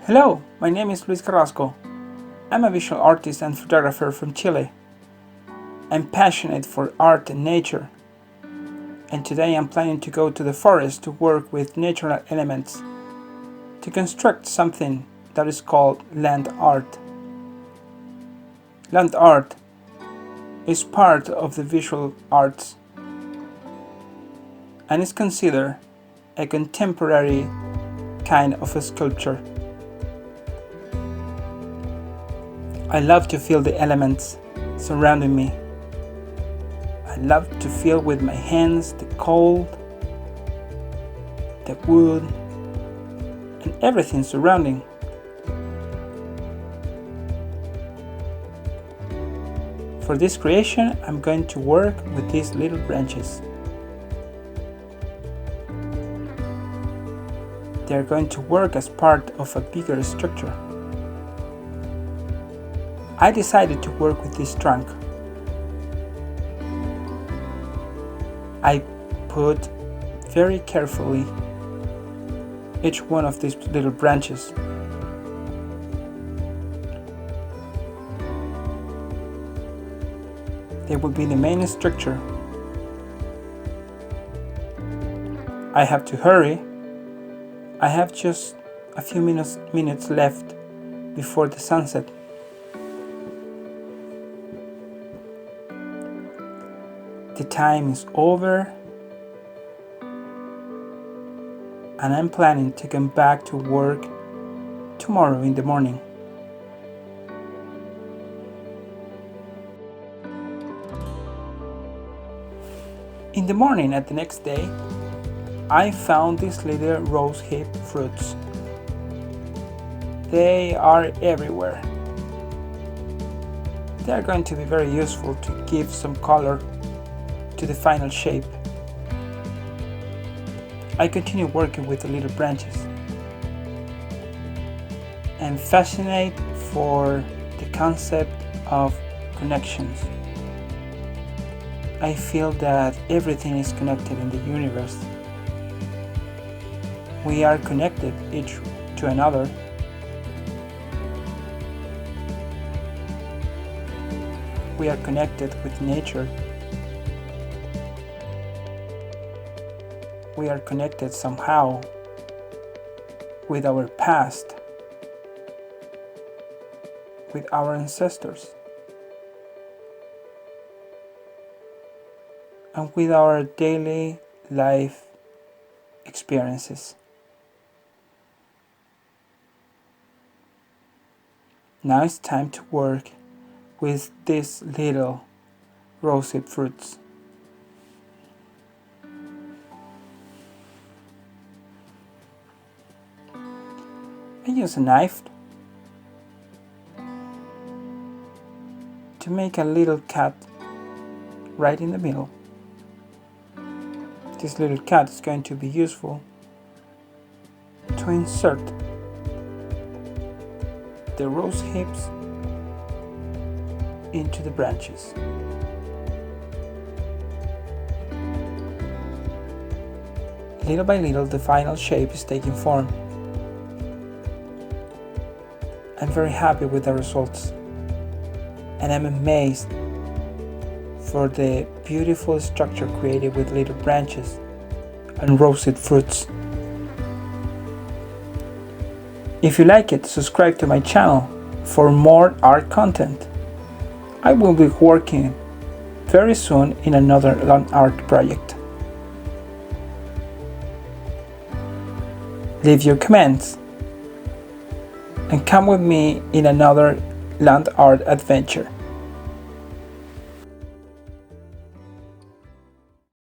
Hello, my name is Luis Carrasco. I'm a visual artist and photographer from Chile. I'm passionate for art and nature, and today I'm planning to go to the forest to work with natural elements to construct something that is called land art. Land art is part of the visual arts and is considered a contemporary kind of a sculpture. I love to feel the elements surrounding me. I love to feel with my hands the cold, the wood, and everything surrounding. For this creation, I'm going to work with these little branches. They are going to work as part of a bigger structure. I decided to work with this trunk. I put very carefully each one of these little branches. They will be the main structure. I have to hurry. I have just a few minutes left before the sunset. The time is over, and I'm planning to come back to work tomorrow in the morning. In the morning at the next day, I found these little rose hip fruits. They are everywhere. They are going to be very useful to give some color to the final shape. I continue working with the little branches. I'm fascinated for the concept of connections. I feel that everything is connected in the universe. We are connected each to another. We are connected with nature. We are connected somehow with our past, with our ancestors, and with our daily life experiences. Now it's time to work with these little rosehip fruits. I use a knife to make a little cut right in the middle. This little cut is going to be useful to insert the rose hips into the branches. Little by little, the final shape is taking form. I'm very happy with the results, and I'm amazed for the beautiful structure created with little branches and roasted fruits. If you like it, subscribe to my channel for more art content. I will be working very soon in another land art project. Leave your comments and come with me in another land art adventure.